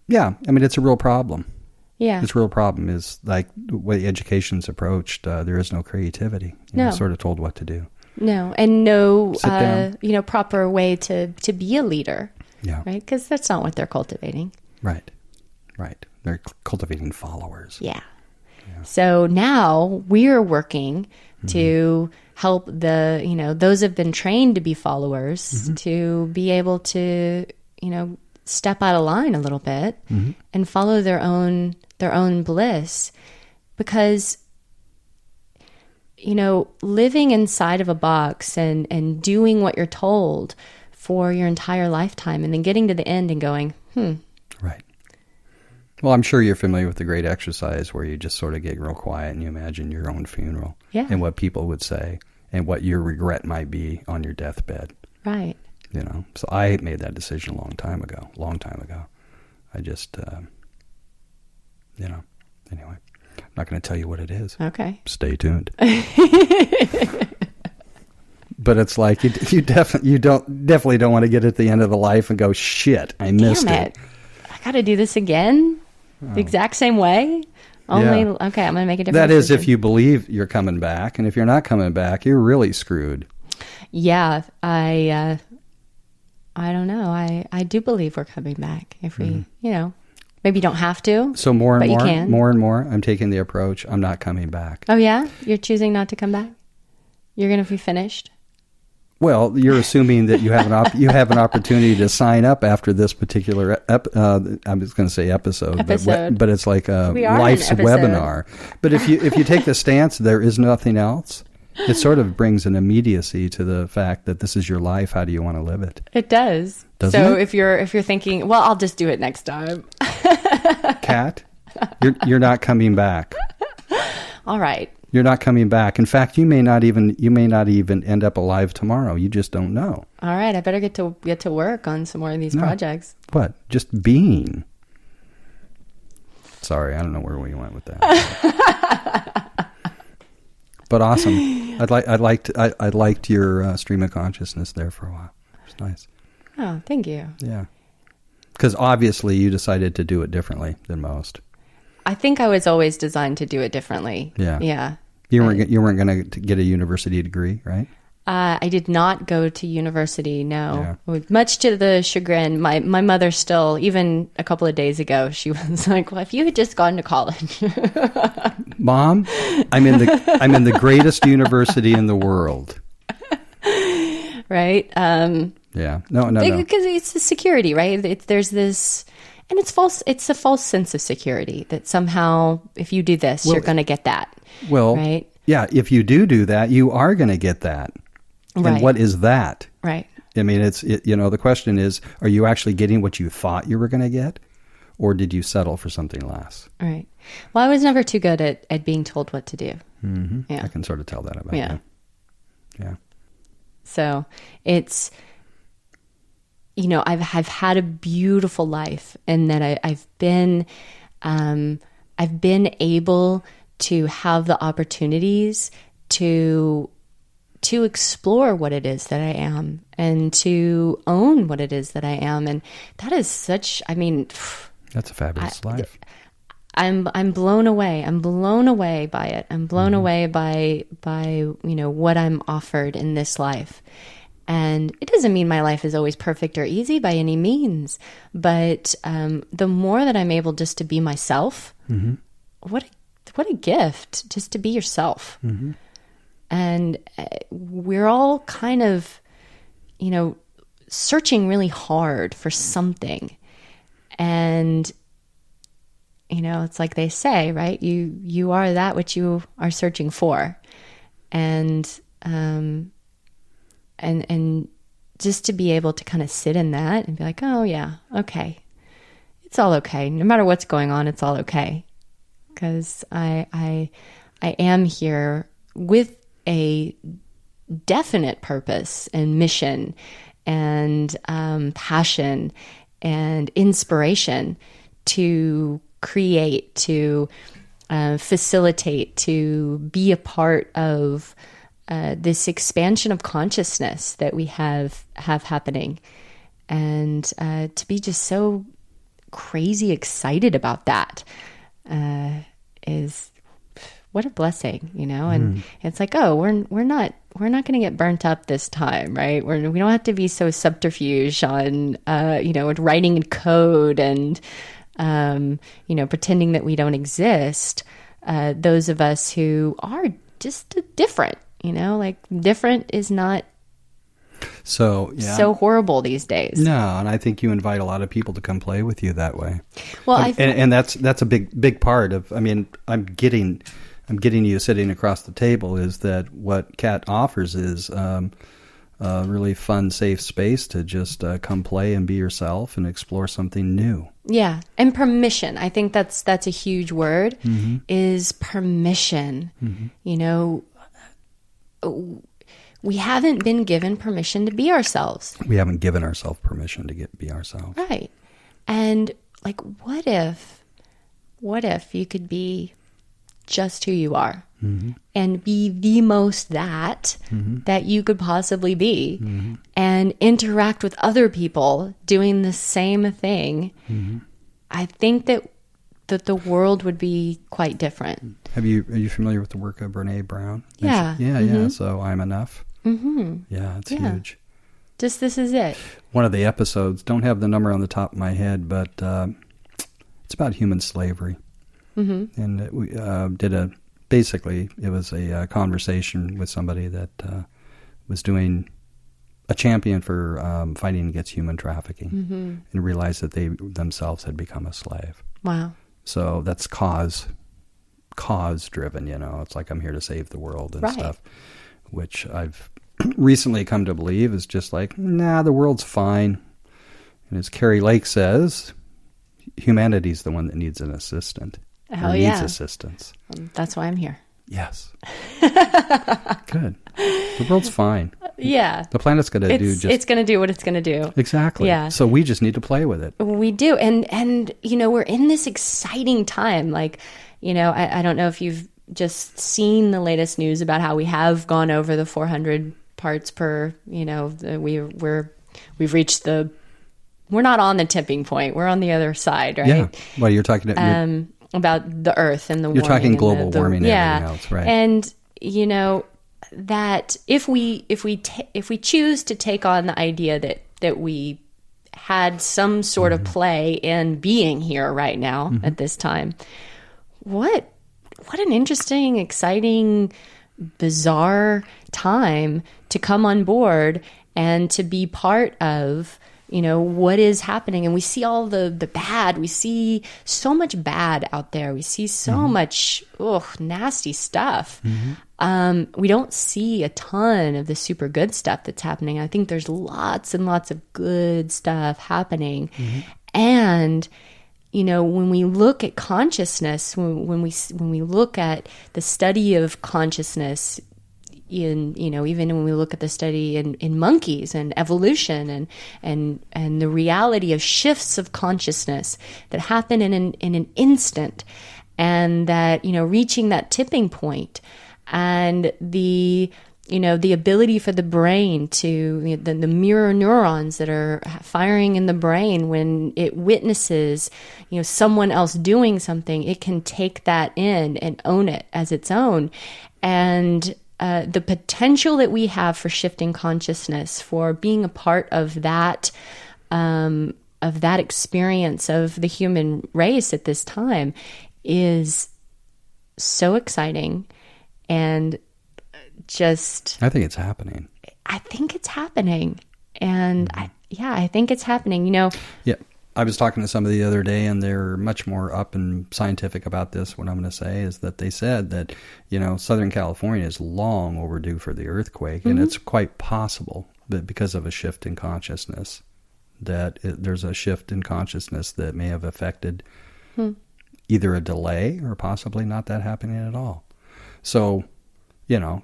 yeah, I mean, it's a real problem. Yeah. It's a real problem is like the way education's approached, there is no creativity. You're sort of told what to do. No, and no, proper way to be a leader. Yeah. Right? Because that's not what they're cultivating. Right. They're cultivating followers. Yeah. So now we're working to help those who've been trained to be followers to be able to, step out of line a little bit and follow their own bliss. Because, living inside of a box and doing what you're told for your entire lifetime and then getting to the end and going, Right. Well, I'm sure you're familiar with the great exercise where you just sort of get real quiet and you imagine your own funeral and what people would say and what your regret might be on your deathbed. Right. So I made that decision a long time ago. I just, anyway, I'm not going to tell you what it is. Okay. Stay tuned. But it's like you definitely don't want to get at the end of the life and go, shit, I missed it. I got to do this again? The exact same way? Okay, I'm going to make a difference. That is if you believe you're coming back, and if you're not coming back, you're really screwed. Yeah, I don't know. I do believe we're coming back. If we, maybe you don't have to. So more and more, I'm taking the approach, I'm not coming back. Oh yeah? You're choosing not to come back? You're going to be finished? Well, you're assuming that you have an opportunity to sign up after this particular I was going to say episode. But it's like a life's webinar. But if you take the stance there is nothing else, it sort of brings an immediacy to the fact that this is your life. How do you want to live it? It does. Doesn't so it? if you're thinking, well, I'll just do it next time. Kat, you're not coming back. All right. You're not coming back. In fact, you may not even end up alive tomorrow. You just don't know. All right, I better get to work on some more of these projects. What? Just being. Sorry, I don't know where we went with that. But awesome. I liked your stream of consciousness there for a while. It's nice. Oh, thank you. Yeah. Because obviously you decided to do it differently than most. I think I was always designed to do it differently. Yeah. Yeah. You weren't going to get a university degree, right? I did not go to university, no. Yeah. Much to the chagrin. My mother still, even a couple of days ago, she was like, well, if you had just gone to college. Mom, I'm in the greatest university in the world. Right? Yeah. No. Because it's the security, right? There's this... And it's false. It's a false sense of security that somehow, if you do this, you're going to get that. Well, right? Yeah. If you do that, you are going to get that. Right. And what is that? Right. I mean, the question is, are you actually getting what you thought you were going to get, or did you settle for something less? Right. Well, I was never too good at being told what to do. Mm-hmm. Yeah. I can sort of tell that about you. Yeah. So it's. I've had a beautiful life, and that I've been able to have the opportunities to explore what it is that I am and to own what it is that I am, and that is such. I mean, that's a fabulous life. I'm blown away. I'm blown away by it. I'm blown away by what I'm offered in this life. And it doesn't mean my life is always perfect or easy by any means, but the more that I'm able just to be myself, what a gift just to be yourself. Mm-hmm. And we're all kind of, searching really hard for something. And, it's like they say, right? You are that which you are searching for. And just to be able to kind of sit in that and be like, oh yeah, okay. It's all okay. No matter what's going on, it's all okay. Because I am here with a definite purpose and mission and passion and inspiration to create, to facilitate, to be a part of this expansion of consciousness that we have happening, and to be just so crazy excited about that is what a blessing, and it's like, oh, we're not going to get burnt up this time, right? We don't have to be so subterfuge on writing in code and pretending that we don't exist. Those of us who are just different, like different is not so horrible these days. No, and I think you invite a lot of people to come play with you that way. Well, and that's a big part of. I mean, I'm getting you sitting across the table. Is that what Kat offers? Is a really fun, safe space to just come play and be yourself and explore something new. Yeah, and permission. I think that's a huge word. Is permission. We haven't been given permission to be ourselves. We haven't given ourselves permission to be ourselves. Right. And like, what if you could be just who you are and be the most that you could possibly be and interact with other people doing the same thing? I think that the world would be quite different. Are you familiar with the work of Brene Brown? Yeah. Yeah. So I'm enough. Yeah, it's huge. Just this is it. One of the episodes, don't have the number on the top of my head, but it's about human slavery. And we basically it was a conversation with somebody that was doing a champion for fighting against human trafficking, and realized that they themselves had become a slave. Wow. So that's cause driven, it's like I'm here to save the world and stuff, which I've recently come to believe is just like, nah, the world's fine. And as Carrie Lake says, humanity's the one that needs an assistant. Needs assistance. That's why I'm here. Yes. Good. The world's fine. Yeah. The planet's going to it's going to do what it's going to do. Exactly. Yeah. So we just need to play with it. We do. And we're in this exciting time. Like, I don't know if you've just seen the latest news about how we have gone over the 400 parts per, we've reached we're not on the tipping point. We're on the other side, right? Yeah. Well, you're talking about the earth and the warming. You're talking global warming and everything else, right? And, that if we choose to take on the idea that we had some sort of play in being here right now at this time, what an interesting, exciting, bizarre time to come on board and to be part of, what is happening. And we see all the bad. We see so much bad out there. We see so much nasty stuff. We don't see a ton of the super good stuff that's happening. I think there's lots and lots of good stuff happening. And when we look at consciousness, when we look at the study of consciousness, even when we look at the study in monkeys and evolution and the reality of shifts of consciousness that happen in an instant, and that reaching that tipping point, and the ability for the brain to the mirror neurons that are firing in the brain when it witnesses someone else doing something, it can take that in and own it as its own. And the potential that we have for shifting consciousness, for being a part of that experience of the human race at this time, is so exciting. And I think it's happening. I think it's happening. And I think it's happening, Yeah. I was talking to somebody the other day, and they're much more up and scientific about this. What I'm going to say is that they said that, Southern California is long overdue for the earthquake, and it's quite possible that because of a shift in consciousness, there's a shift in consciousness that may have affected either a delay or possibly not that happening at all. So,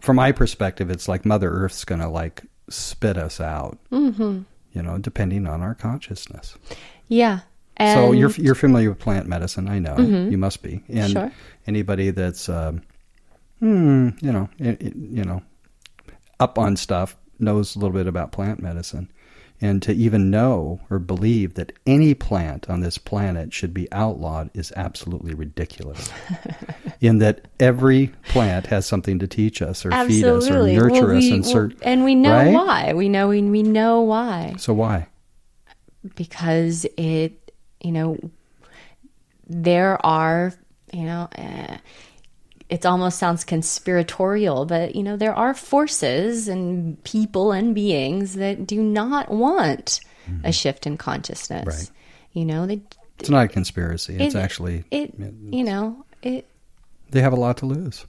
from my perspective, it's like Mother Earth's going to spit us out, depending on our consciousness. Yeah. So And you're familiar with plant medicine, I know. You must be. And Sure. anybody that's up on stuff knows a little bit about plant medicine. And to even know or believe that any plant on this planet should be outlawed is absolutely ridiculous. In that every plant has something to teach us or feed us or nurture us. And we know right? why. We know why. So why? Because there are, it almost sounds conspiratorial, but, there are forces and people and beings that do not want a shift in consciousness. Right. It's not a conspiracy. It's actually... They have a lot to lose.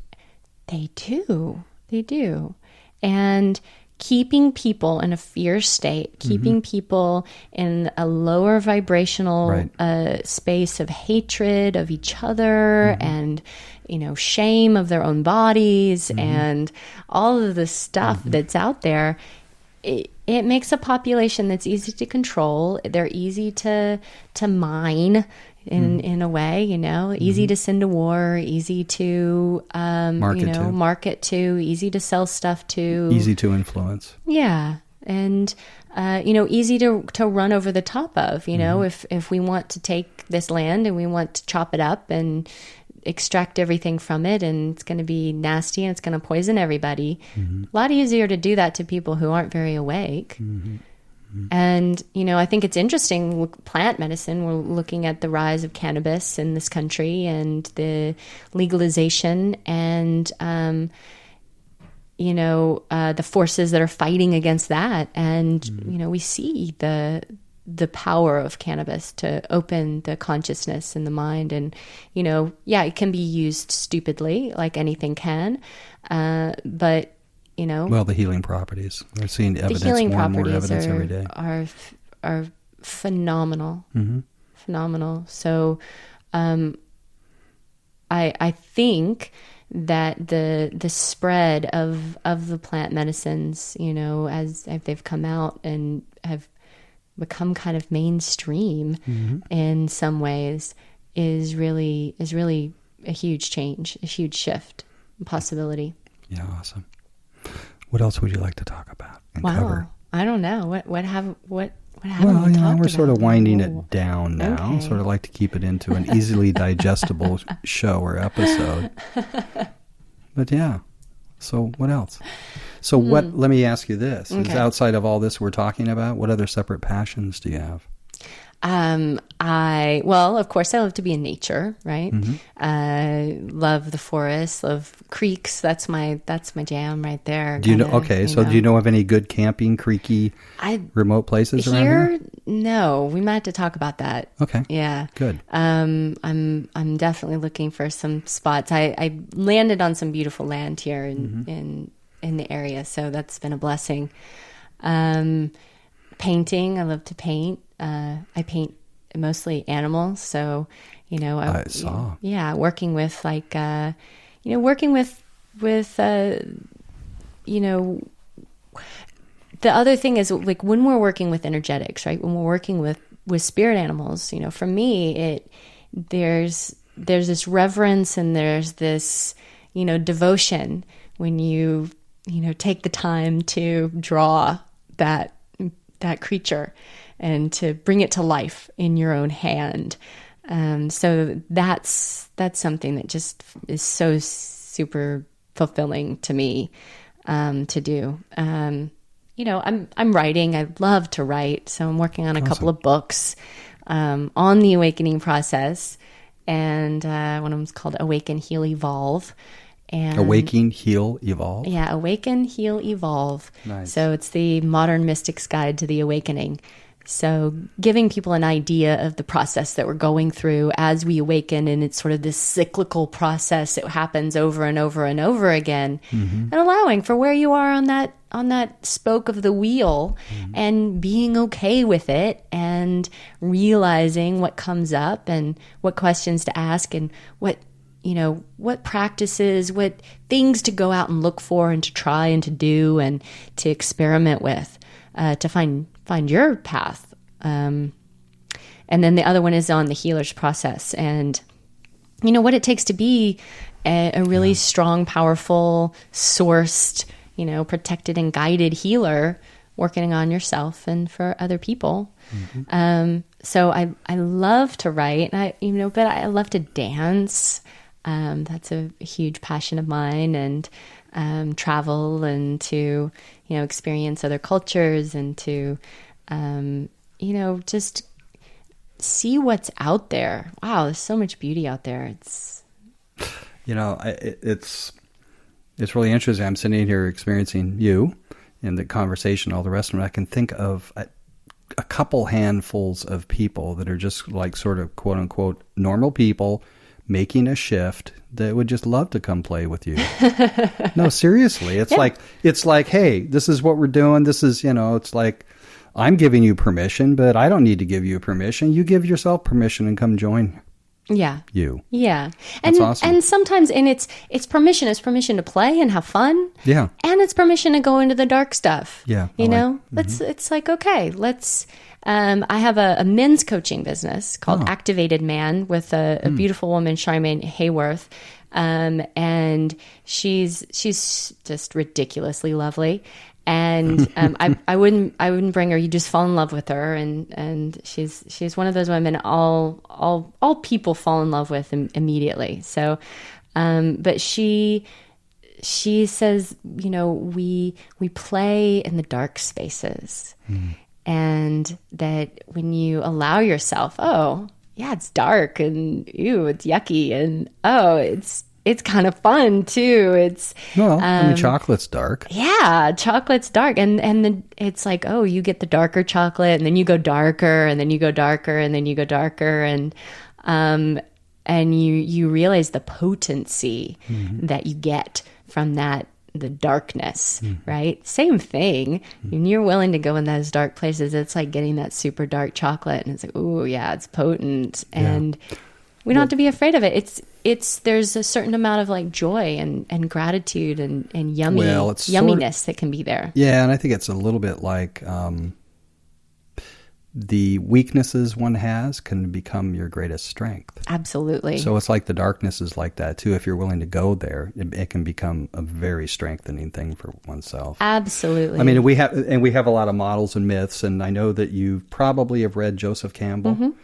They do. They do. And keeping people in a fear state, keeping people in a lower vibrational space of hatred of each other and, shame of their own bodies and all of the stuff that's out there, it makes a population that's easy to control. They're easy to mine in a way, easy to send to war, easy to market to, easy to sell stuff to, easy to influence. Yeah. And easy to run over the top of, if we want to take this land and we want to chop it up and extract everything from it, and it's going to be nasty and it's going to poison everybody. A lot easier to do that to people who aren't very awake. And, I think it's interesting, plant medicine, we're looking at the rise of cannabis in this country and the legalization and, the forces that are fighting against that. And, we see the power of cannabis to open the consciousness and the mind. And, it can be used stupidly, like anything can. But, well, the healing properties. We're seeing evidence, more and more evidence every day. Are phenomenal. Phenomenal. So I think that the spread of the plant medicines, as they've come out and have become kind of mainstream in some ways, is really a huge change, a huge shift, a possibility. Yeah, awesome. What else would you like to talk about and cover? I don't know. What have we Well, talked we're about? sort of winding it down now. Okay. Sort of like to keep it into an easily digestible show or episode. But yeah. So what else? So let me ask you this. Okay. Is outside of all this we're talking about, what other separate passions do you have? Of course, I love to be in nature, right? I love the forest, love creeks. That's my jam right there. Do you know? Okay, so do you know of any good camping, creeky, remote places around here? No, we might have to talk about that. Okay. Yeah. Good. I'm definitely looking for some spots. I landed on some beautiful land here in the area, so that's been a blessing. Painting, I love to paint. I paint mostly animals, so I saw. Working with the other thing is, like, when we're working with energetics, right? When we're working with spirit animals, for me, there's this reverence and there's this, devotion when you take the time to draw that creature and to bring it to life in your own hand. So that's something that just is so super fulfilling to me to do. I'm writing. I love to write, so I'm working on a couple of books on the awakening process, and one of them's called Awaken, Heal, Evolve. And Awaken, Heal, Evolve? Yeah, Awaken, Heal, Evolve. Nice. So it's the modern mystic's guide to the awakening. So giving people an idea of the process that we're going through as we awaken, and it's sort of this cyclical process that happens over and over and over again, and allowing for where you are on that spoke of the wheel, and being okay with it, and realizing what comes up and what questions to ask and what practices, what things to go out and look for and to try and to do and to experiment with, to find your path. And And then the other one is on the healer's process and, what it takes to be a really strong, powerful, sourced, protected and guided healer working on yourself and for other people. So I love to write, and but I love to dance. That's a huge passion of mine, and travel and to, experience other cultures and to, just see what's out there. Wow, there's so much beauty out there. It's really interesting. I'm sitting here experiencing you and the conversation, all the rest of it. I can think of a couple handfuls of people that are just like sort of quote unquote normal people making a shift that would just love to come play with you. No, seriously. It's like, hey, this is what we're doing. This is, it's like, I'm giving you permission, but I don't need to give you permission. You give yourself permission and come join. Yeah. You. Yeah. That's awesome. And sometimes, and it's permission. It's permission to play and have fun. Yeah. And it's permission to go into the dark stuff. Yeah. It's like, okay, let's, I have a men's coaching business called Activated Man with a beautiful woman, Charmaine Hayworth. And she's just ridiculously lovely. And I wouldn't bring her. You just fall in love with her, and she's one of those women all people fall in love with immediately. So, but she says, we play in the dark spaces, and that when you allow yourself, oh yeah, it's dark and ew, it's yucky, and oh, it's kind of fun too. Chocolate's dark. Yeah, chocolate's dark, and it's like, oh, you get the darker chocolate, and then you go darker, and then you go darker, and then you go darker, and you realize the potency that you get from the darkness, right? Same thing. When you're willing to go in those dark places, it's like getting that super dark chocolate, and it's like, oh yeah, it's potent, and we don't have to be afraid of it. There's a certain amount of like joy and gratitude and yumminess that can be there. Yeah, and I think it's a little bit like the weaknesses one has can become your greatest strength. Absolutely. So it's like the darkness is like that too. If you're willing to go there, it can become a very strengthening thing for oneself. Absolutely. I mean, we have a lot of models and myths, and I know that you probably have read Joseph Campbell.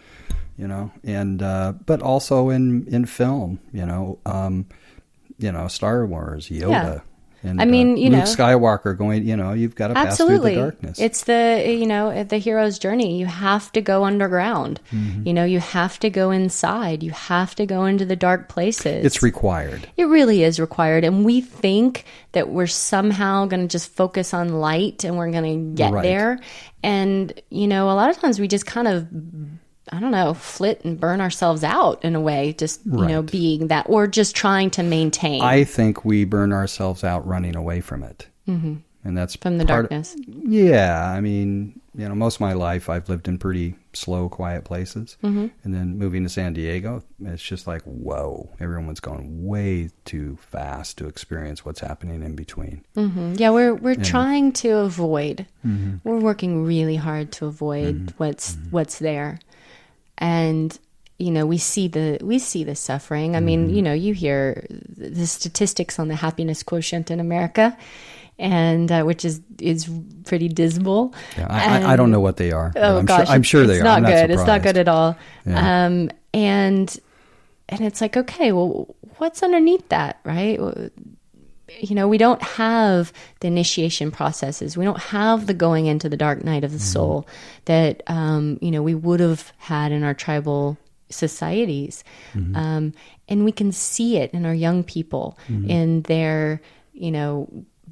And but also in film, Star Wars, Yoda. Yeah. And, Luke Skywalker going, you've got to pass through the darkness. It's the hero's journey. You have to go underground. You have to go inside. You have to go into the dark places. It's required. It really is required. And we think that we're somehow going to just focus on light and we're going to get there. And, a lot of times we just kind of, flit and burn ourselves out in a way, just, being that, or just trying to maintain. I think we burn ourselves out running away from it. And that's from the darkness. Yeah. I mean, most of my life I've lived in pretty slow, quiet places. And then moving to San Diego, it's just like, whoa, everyone's going way too fast to experience what's happening in between. Yeah, we're trying to avoid. We're working really hard to avoid what's there. And we see the suffering. I mean, you hear the statistics on the happiness quotient in America, and which is pretty dismal. Yeah, I don't know what they are. Oh gosh, I'm sure they are. Not good. Surprised. It's not good at all. Yeah. And it's like, okay, well, what's underneath that, right? We don't have the initiation processes. We don't have the going into the dark night of the soul that, we would have had in our tribal societies. And we can see it in our young people, in their,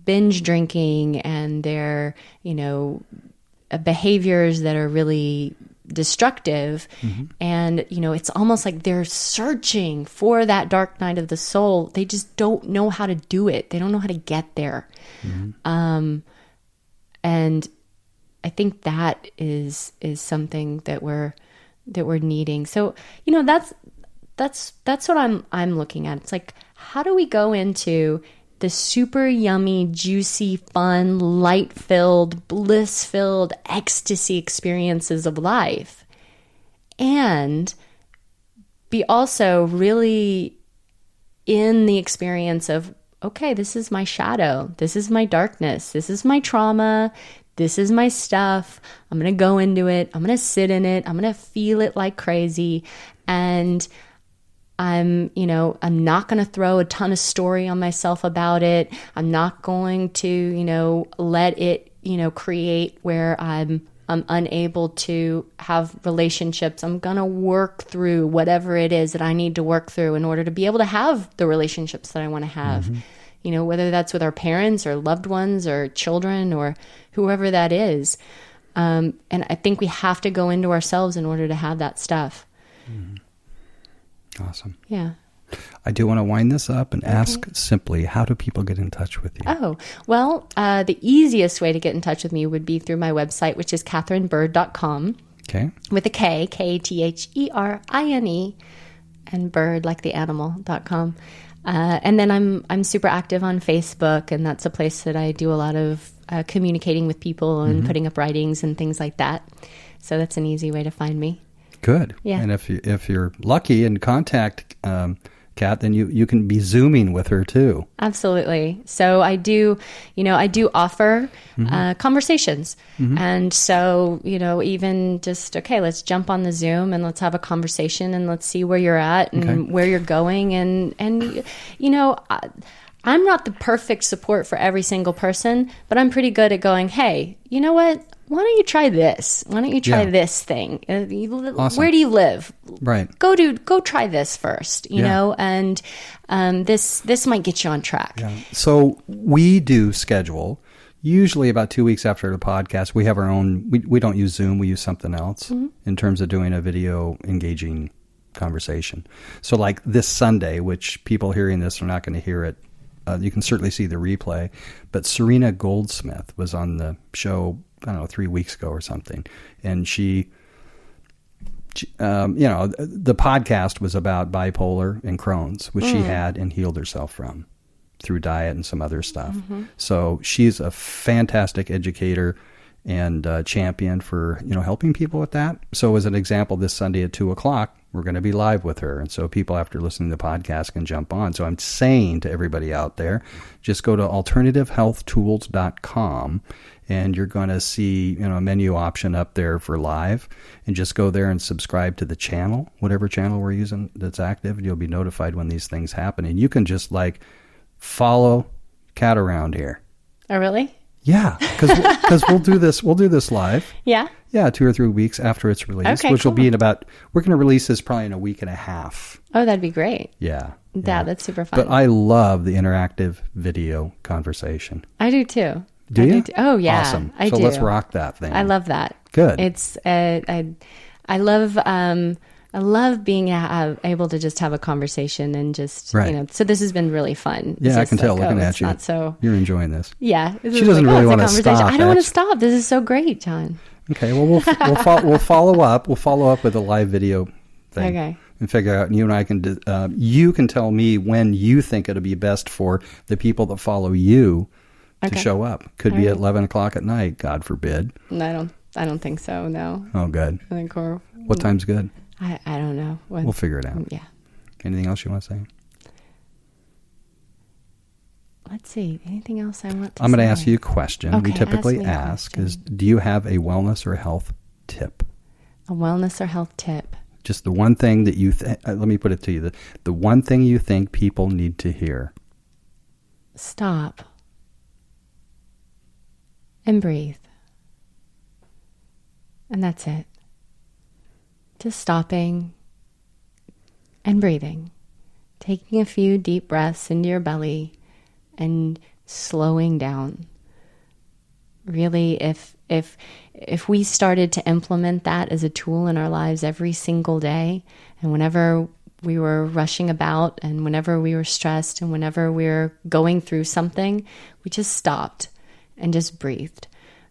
binge drinking and their, behaviors that are really destructive. And it's almost like they're searching for that dark night of the soul. They just don't know how to do it. They don't know how to get there. And I think that is something that we're needing. So that's what I'm looking at. It's like, how do we go into the super yummy, juicy, fun, light-filled, bliss-filled ecstasy experiences of life and be also really in the experience of, okay, this is my shadow. This is my darkness. This is my trauma. This is my stuff. I'm going to go into it. I'm going to sit in it. I'm going to feel it like crazy. And I'm not going to throw a ton of story on myself about it. I'm not going to, let it, create where I'm unable to have relationships. I'm going to work through whatever it is that I need to work through in order to be able to have the relationships that I want to have. Whether that's with our parents or loved ones or children or whoever that is. And I think we have to go into ourselves in order to have that stuff. Awesome. Yeah. I do want to wind this up and ask simply, how do people get in touch with you? Oh, well, the easiest way to get in touch with me would be through my website, which is katherinebird.com. Okay. With a K, Katherine, and bird like the animal.com. And then I'm super active on Facebook, and that's a place that I do a lot of communicating with people and putting up writings and things like that. So that's an easy way to find me. Good. Yeah. And if you're lucky and contact Kat, then you can be Zooming with her too. Absolutely. So I do offer conversations. And so, even just, okay, let's jump on the Zoom and let's have a conversation and let's see where you're at and where you're going. And I'm not the perfect support for every single person, but I'm pretty good at going, hey, you know what? Why don't you try this? Why don't you try this thing? Awesome. Where do you live? Right. Go try this first, you know, and this might get you on track. Yeah. So we do schedule usually about 2 weeks after the podcast. We have our own, we don't use Zoom, we use something else in terms of doing a video engaging conversation. So like this Sunday, which people hearing this are not going to hear it. You can certainly see the replay, but Serena Goldsmith was on the show, I don't know, 3 weeks ago or something. And she the podcast was about bipolar and Crohn's, which she had and healed herself from through diet and some other stuff. So she's a fantastic educator and champion for, helping people with that. So as an example, this Sunday at 2:00, we're going to be live with her. And so people after listening to the podcast can jump on. So I'm saying to everybody out there, just go to alternativehealthtools.com and you're going to see, a menu option up there for live, and just go there and subscribe to the channel, whatever channel we're using that's active. You'll be notified when these things happen. And you can just follow Kat around here. Oh, really? Yeah, because we'll do this live. Yeah. Yeah, 2 or 3 weeks after it's released, which will be we're going to release this probably in a week and a half. Oh, that'd be great. Yeah. That's super fun. But I love the interactive video conversation. I do too. Do you? Oh, yeah. Awesome. I do. So let's rock that thing. I love that. Good. It's, I love being able to just have a conversation and just, so this has been really fun. Yeah, I can tell looking at you. Not so, you're enjoying this. Yeah. She doesn't really want to stop. I don't want to stop. This is so great, John. Okay. Well, we'll follow up. We'll follow up with a live video thing. Okay. And figure out, and you and I can, you can tell me when you think it'll be best for the people that follow you to show up. Could be at 11 o'clock at night, God forbid. No, I don't think so. No. Oh, good. I think what time's good? I don't know. We'll figure it out. Yeah. Anything else you want to say? Let's see. Anything else I want to say? I'm going to ask you a question. Okay, we typically ask is, do you have a wellness or a health tip? A wellness or health tip? Just the one thing that you, let me put it to you, the one thing you think people need to hear. Stop. And breathe. And that's it. Just stopping and breathing. Taking a few deep breaths into your belly and slowing down. Really, if we started to implement that as a tool in our lives every single day, and whenever we were rushing about and whenever we were stressed and whenever we were going through something, we just stopped and just breathed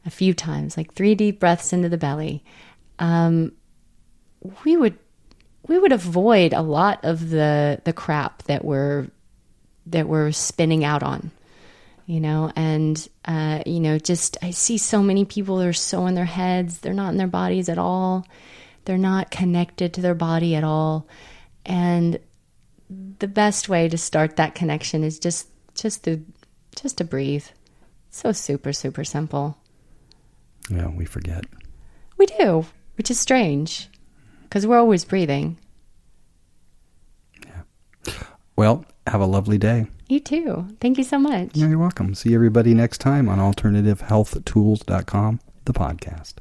a few times, like 3 deep breaths into the belly. We would avoid a lot of the crap that we're spinning out on, and just I see so many people that are so in their heads, they're not in their bodies at all. They're not connected to their body at all. And the best way to start that connection is just to breathe. So super, super simple. Yeah, we forget. We do, which is strange because we're always breathing. Yeah. Well, have a lovely day. You too. Thank you so much. Yeah, you're welcome. See everybody next time on AlternativeHealthTools.com, the podcast.